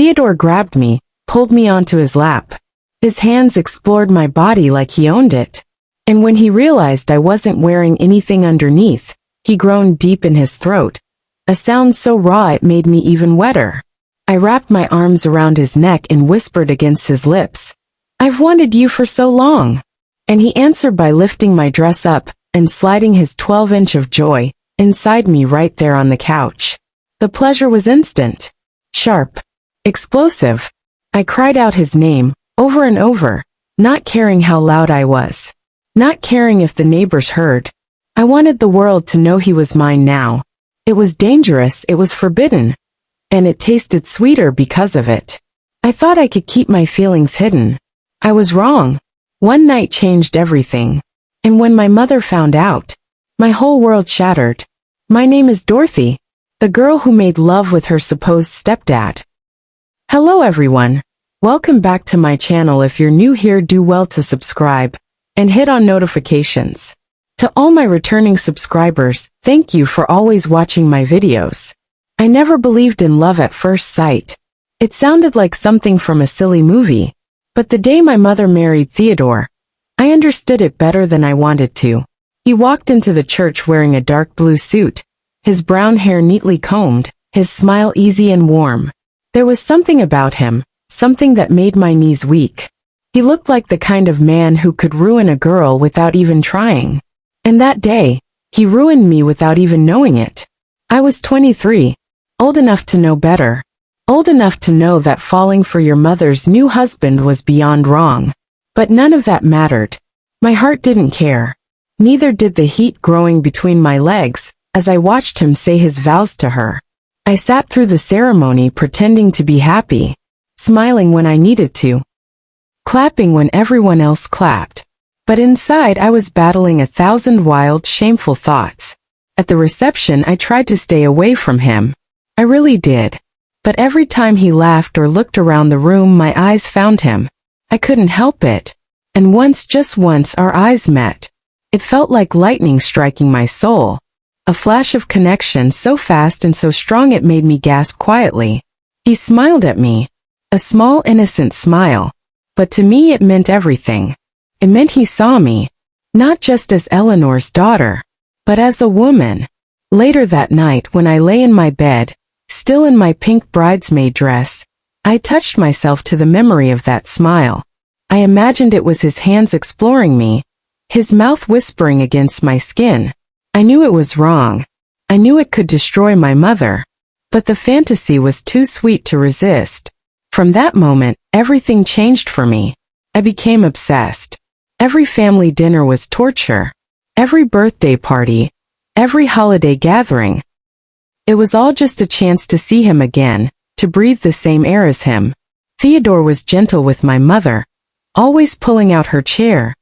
Theodore grabbed me, pulled me onto his lap. His hands explored my body like he owned it. And when he realized I wasn't wearing anything underneath, he groaned deep in his throat, a sound so raw it made me even wetter. I wrapped my arms around his neck and whispered against his lips, "I've wanted you for so long." And he answered by lifting my dress up and sliding his 12-inch of joy inside me right there on the couch. The pleasure was instant, sharp, explosive. I cried out his name, over and over, not caring how loud I was, not caring if the neighbors heard. I wanted the world to know he was mine now. It was dangerous, it was forbidden, and it tasted sweeter because of it. I thought I could keep my feelings hidden. I was wrong. One night changed everything. And when my mother found out, my whole world shattered. My name is Dorothy, the girl who made love with her supposed stepdad. Hello everyone. Welcome back to my channel. If you're new here, do well to subscribe and hit on notifications. To all my returning subscribers, thank you for always watching my videos. I never believed in love at first sight. It sounded like something from a silly movie. But the day my mother married Theodore, I understood it better than I wanted to. He walked into the church wearing a dark blue suit, his brown hair neatly combed, his smile easy and warm. There was something about him, something that made my knees weak. He looked like the kind of man who could ruin a girl without even trying. And that day, he ruined me without even knowing it. I was 23, old enough to know better, old enough to know that falling for your mother's new husband was beyond wrong. But none of that mattered. My heart didn't care. Neither did the heat growing between my legs as I watched him say his vows to her. I sat through the ceremony pretending to be happy, smiling when I needed to, clapping when everyone else clapped. But inside I was battling 1,000 wild, shameful thoughts. At the reception I tried to stay away from him. I really did. But every time he laughed or looked around the room my eyes found him. I couldn't help it. And once, just once, our eyes met. It felt like lightning striking my soul. A flash of connection so fast and so strong it made me gasp quietly. He smiled at me. A small innocent smile. But to me it meant everything. It meant he saw me, not just as Eleanor's daughter, but as a woman. Later that night when I lay in my bed, still in my pink bridesmaid dress, I touched myself to the memory of that smile. I imagined it was his hands exploring me, his mouth whispering against my skin. I knew it was wrong. I knew it could destroy my mother. But the fantasy was too sweet to resist. From that moment, everything changed for me. I became obsessed. Every family dinner was torture. Every birthday party. Every holiday gathering. It was all just a chance to see him again, to breathe the same air as him. Theodore was gentle with my mother, always pulling out her chair,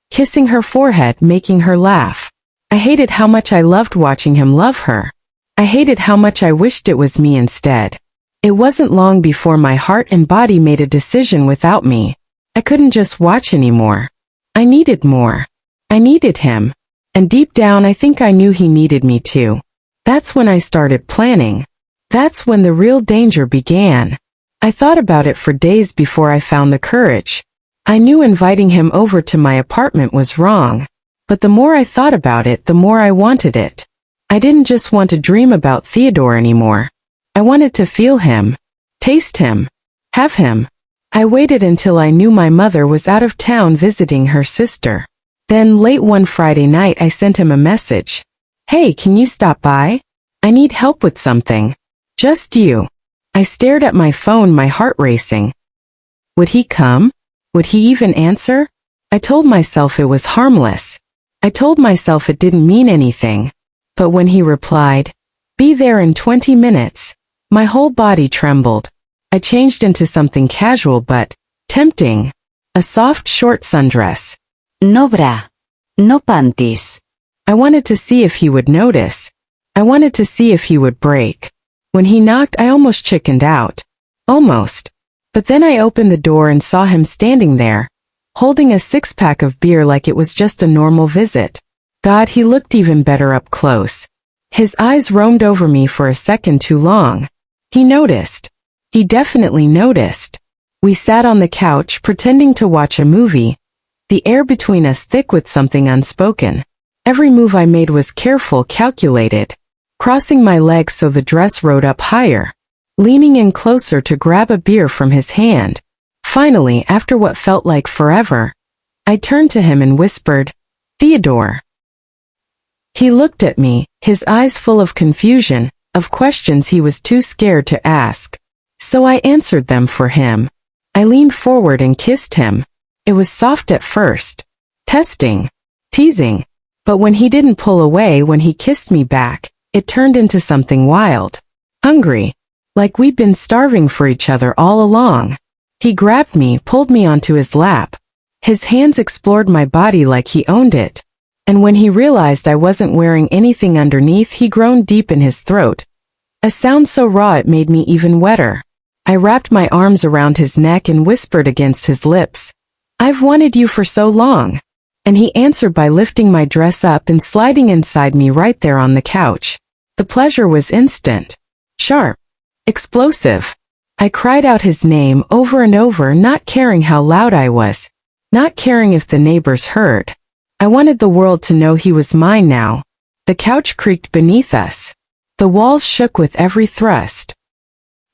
kissing her forehead, making her laugh. I hated how much I loved watching him love her. I hated how much I wished it was me instead. It wasn't long before my heart and body made a decision without me. I couldn't just watch anymore. I needed more. I needed him. And deep down I think I knew he needed me too. That's when I started planning. That's when the real danger began. I thought about it for days before I found the courage. I knew inviting him over to my apartment was wrong. But the more I thought about it, the more I wanted it. I didn't just want to dream about Theodore anymore. I wanted to feel him, taste him, have him. I waited until I knew my mother was out of town visiting her sister. Then late one Friday night I sent him a message. "Hey, can you stop by? I need help with something. Just you." I stared at my phone, my heart racing. Would he come? Would he even answer? I told myself it was harmless. I told myself it didn't mean anything. But when he replied, "Be there in 20 minutes, my whole body trembled. I changed into something casual but tempting. A soft short sundress. No bra. No panties. I wanted to see if he would notice. I wanted to see if he would break. When he knocked, I almost chickened out. Almost. But then I opened the door and saw him standing there, holding a six-pack of beer like it was just a normal visit. God, he looked even better up close. His eyes roamed over me for a second too long. He noticed. He definitely noticed. We sat on the couch pretending to watch a movie, the air between us thick with something unspoken. Every move I made was careful, calculated. Crossing my legs so the dress rode up higher. Leaning in closer to grab a beer from his hand. Finally, after what felt like forever, I turned to him and whispered, "Theodore." He looked at me, his eyes full of confusion, of questions he was too scared to ask. So I answered them for him. I leaned forward and kissed him. It was soft at first. Testing. Teasing. But when he didn't pull away when he kissed me back, it turned into something wild. Hungry. Like we'd been starving for each other all along. He grabbed me, pulled me onto his lap. His hands explored my body like he owned it. And when he realized I wasn't wearing anything underneath, he groaned deep in his throat. A sound so raw it made me even wetter. I wrapped my arms around his neck and whispered against his lips, "I've wanted you for so long." And he answered by lifting my dress up and sliding inside me right there on the couch. The pleasure was instant. Sharp. Explosive. I cried out his name over and over, not caring how loud I was. Not caring if the neighbors heard. I wanted the world to know he was mine now. The couch creaked beneath us. The walls shook with every thrust.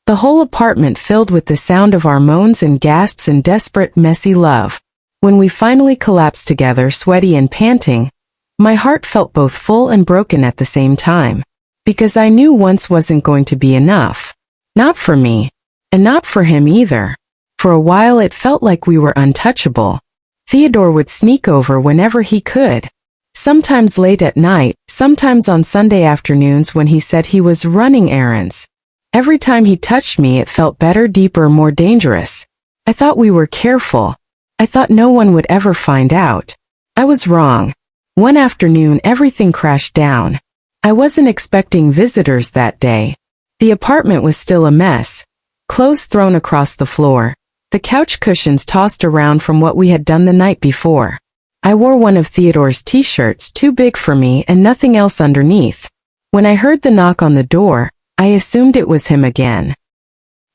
The whole apartment filled with the sound of our moans and gasps and desperate, messy love. When we finally collapsed together, sweaty and panting, my heart felt both full and broken at the same time. Because I knew once wasn't going to be enough. Not for me. And not for him either. For a while it felt like we were untouchable. Theodore would sneak over whenever he could. Sometimes late at night, sometimes on Sunday afternoons when he said he was running errands. Every time he touched me it felt better, deeper, more dangerous. I thought we were careful. I thought no one would ever find out. I was wrong. One afternoon everything crashed down. I wasn't expecting visitors that day. The apartment was still a mess. Clothes thrown across the floor. The couch cushions tossed around from what we had done the night before. I wore one of Theodore's t-shirts, too big for me, and nothing else underneath. When I heard the knock on the door, I assumed it was him again.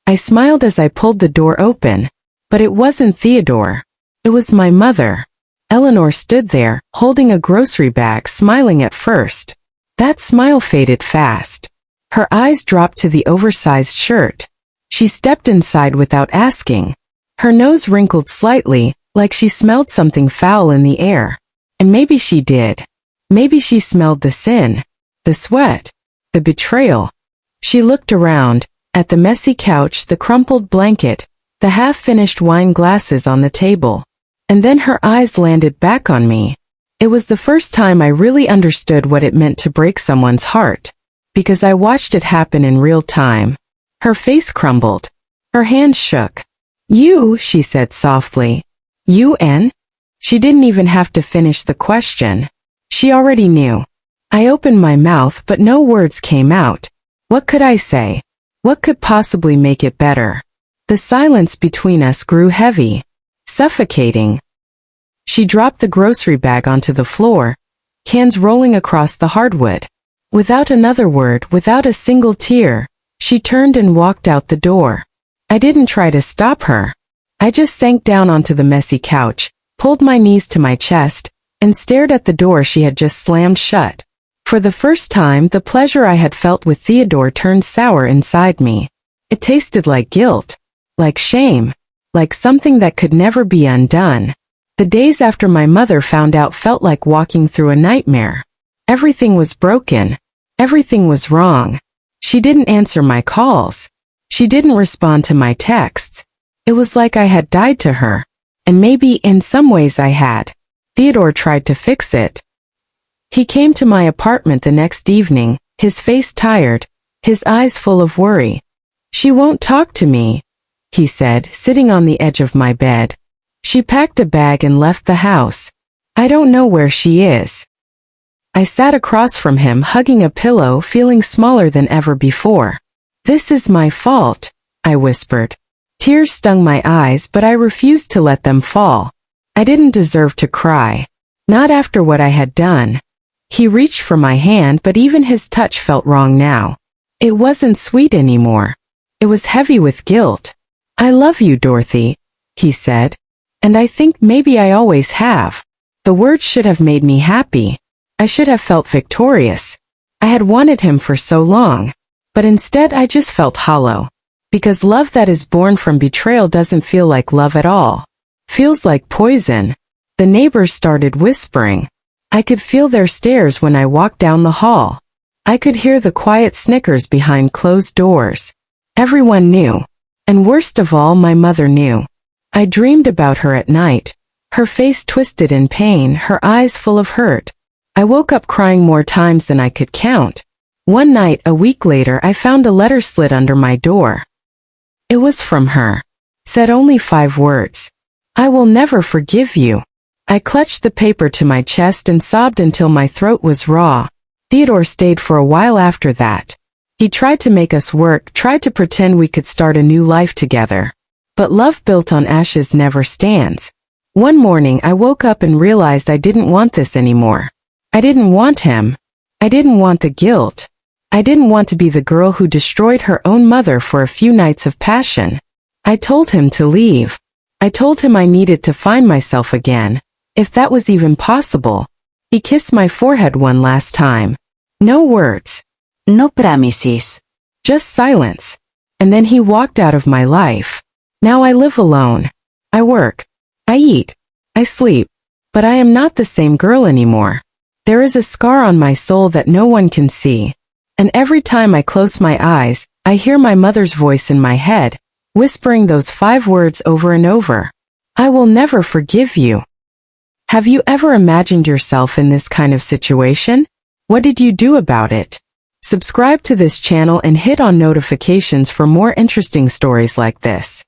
I smiled as I pulled the door open. But it wasn't Theodore. It was my mother. Eleanor stood there, holding a grocery bag, smiling at first. That smile faded fast. Her eyes dropped to the oversized shirt. She stepped inside without asking. Her nose wrinkled slightly, like she smelled something foul in the air. And maybe she did. Maybe she smelled the sin, the sweat, the betrayal. She looked around, at the messy couch, the crumpled blanket, the half-finished wine glasses on the table. And then her eyes landed back on me. It was the first time I really understood what it meant to break someone's heart. Because I watched it happen in real time. Her face crumbled. Her hands shook. "You," she said softly. "You?" She didn't even have to finish the question. She already knew. I opened my mouth but no words came out. What could I say? What could possibly make it better? The silence between us grew heavy. Suffocating. She dropped the grocery bag onto the floor, cans rolling across the hardwood. Without another word, without a single tear, she turned and walked out the door. I didn't try to stop her. I just sank down onto the messy couch, pulled my knees to my chest, and stared at the door she had just slammed shut. For the first time, the pleasure I had felt with Theodore turned sour inside me. It tasted like guilt, like shame, like something that could never be undone. The days after my mother found out felt like walking through a nightmare. Everything was broken. Everything was wrong. She didn't answer my calls. She didn't respond to my texts. It was like I had died to her. And maybe in some ways I had. Theodore tried to fix it. He came to my apartment the next evening, his face tired, his eyes full of worry. "She won't talk to me," he said, sitting on the edge of my bed. "She packed a bag and left the house. I don't know where she is." I sat across from him, hugging a pillow, feeling smaller than ever before. "This is my fault," I whispered. Tears stung my eyes, but I refused to let them fall. I didn't deserve to cry. Not after what I had done. He reached for my hand, but even his touch felt wrong now. It wasn't sweet anymore. It was heavy with guilt. "I love you, Dorothy," he said. "And I think maybe I always have." The words should have made me happy. I should have felt victorious. I had wanted him for so long. But instead I just felt hollow. Because love that is born from betrayal doesn't feel like love at all. Feels like poison. The neighbors started whispering. I could feel their stares when I walked down the hall. I could hear the quiet snickers behind closed doors. Everyone knew. And worst of all, my mother knew. I dreamed about her at night. Her face twisted in pain, her eyes full of hurt. I woke up crying more times than I could count. One night, a week later, I found a letter slid under my door. It was from her. Said only 5 words. "I will never forgive you." I clutched the paper to my chest and sobbed until my throat was raw. Theodore stayed for a while after that. He tried to make us work, tried to pretend we could start a new life together. But love built on ashes never stands. One morning I woke up and realized I didn't want this anymore. I didn't want him. I didn't want the guilt. I didn't want to be the girl who destroyed her own mother for a few nights of passion. I told him to leave. I told him I needed to find myself again, if that was even possible. He kissed my forehead one last time. No words. No promises. Just silence. And then he walked out of my life. Now I live alone. I work. I eat. I sleep. But I am not the same girl anymore. There is a scar on my soul that no one can see. And every time I close my eyes, I hear my mother's voice in my head, whispering those 5 words over and over. "I will never forgive you." Have you ever imagined yourself in this kind of situation? What did you do about it? Subscribe to this channel and hit on notifications for more interesting stories like this.